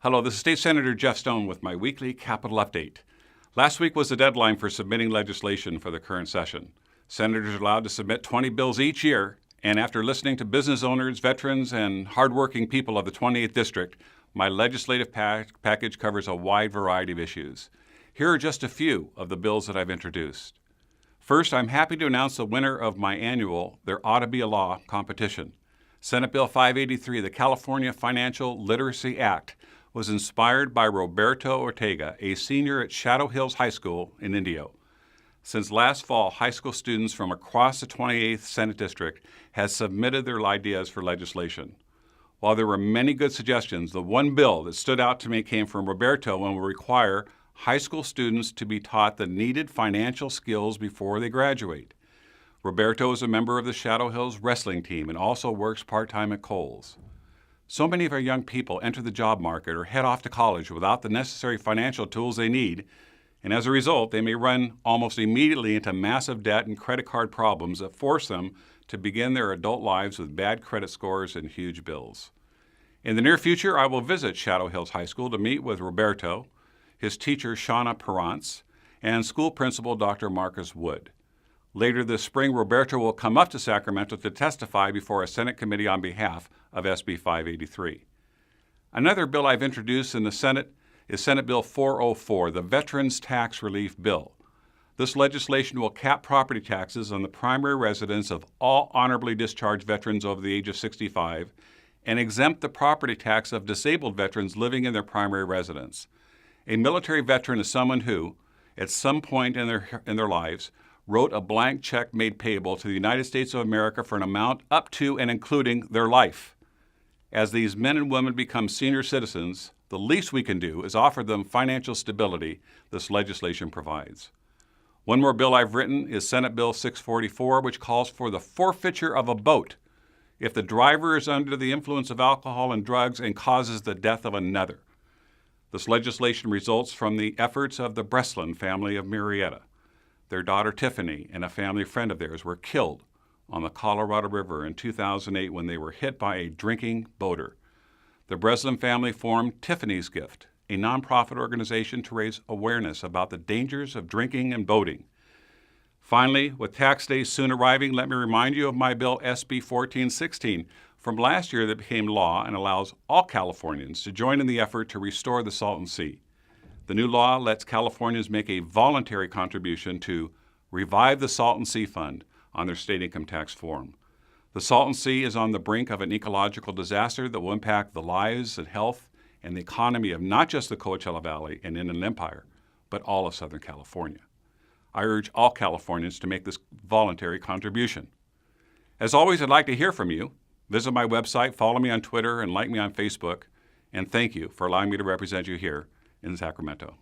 Hello, this is State Senator Jeff Stone with my weekly Capitol Update. Last week was the deadline for submitting legislation for the current session. Senators are allowed to submit 20 bills each year, and after listening to business owners, veterans, and hardworking people of the 28th District, my legislative package covers a wide variety of issues. Here are just a few of the bills that I've introduced. First, I'm happy to announce the winner of my annual There Ought to Be a Law competition. Senate Bill 583, the California Financial Literacy Act, was inspired by Roberto Ortega, a senior at Shadow Hills High School in Indio. Since last fall, high school students from across the 28th Senate District have submitted their ideas for legislation. While there were many good suggestions, the one bill that stood out to me came from Roberto and will require high school students to be taught the needed financial skills before they graduate. Roberto is a member of the Shadow Hills wrestling team and also works part-time at Kohl's. So many of our young people enter the job market or head off to college without the necessary financial tools they need, and as a result, they may run almost immediately into massive debt and credit card problems that force them to begin their adult lives with bad credit scores and huge bills. In the near future, I will visit Shadow Hills High School to meet with Roberto, his teacher Shauna Perrance, and school principal Dr. Marcus Wood. Later this spring, Roberto will come up to Sacramento to testify before a Senate committee on behalf of SB 583. Another bill I've introduced in the Senate is Senate Bill 404, the Veterans Tax Relief Bill. This legislation will cap property taxes on the primary residence of all honorably discharged veterans over the age of 65 and exempt the property tax of disabled veterans living in their primary residence. A military veteran is someone who, at some point in their lives, wrote a blank check made payable to the United States of America for an amount up to and including their life. As these men and women become senior citizens, the least we can do is offer them financial stability this legislation provides. One more bill I've written is Senate Bill 644, which calls for the forfeiture of a boat if the driver is under the influence of alcohol and drugs and causes the death of another. This legislation results from the efforts of the Breslin family of Murrieta. Their daughter Tiffany and a family friend of theirs were killed on the Colorado River in 2008 when they were hit by a drinking boater. The Breslin family formed Tiffany's Gift, a nonprofit organization to raise awareness about the dangers of drinking and boating. Finally, with tax day soon arriving, let me remind you of my bill SB 1416 from last year that became law and allows all Californians to join in the effort to restore the Salton Sea. The new law lets Californians make a voluntary contribution to revive the Salton Sea Fund on their state income tax form. The Salton Sea is on the brink of an ecological disaster that will impact the lives and health and the economy of not just the Coachella Valley and Inland Empire, but all of Southern California. I urge all Californians to make this voluntary contribution. As always, I'd like to hear from you. Visit my website, follow me on Twitter, and like me on Facebook. And thank you for allowing me to represent you here in Sacramento.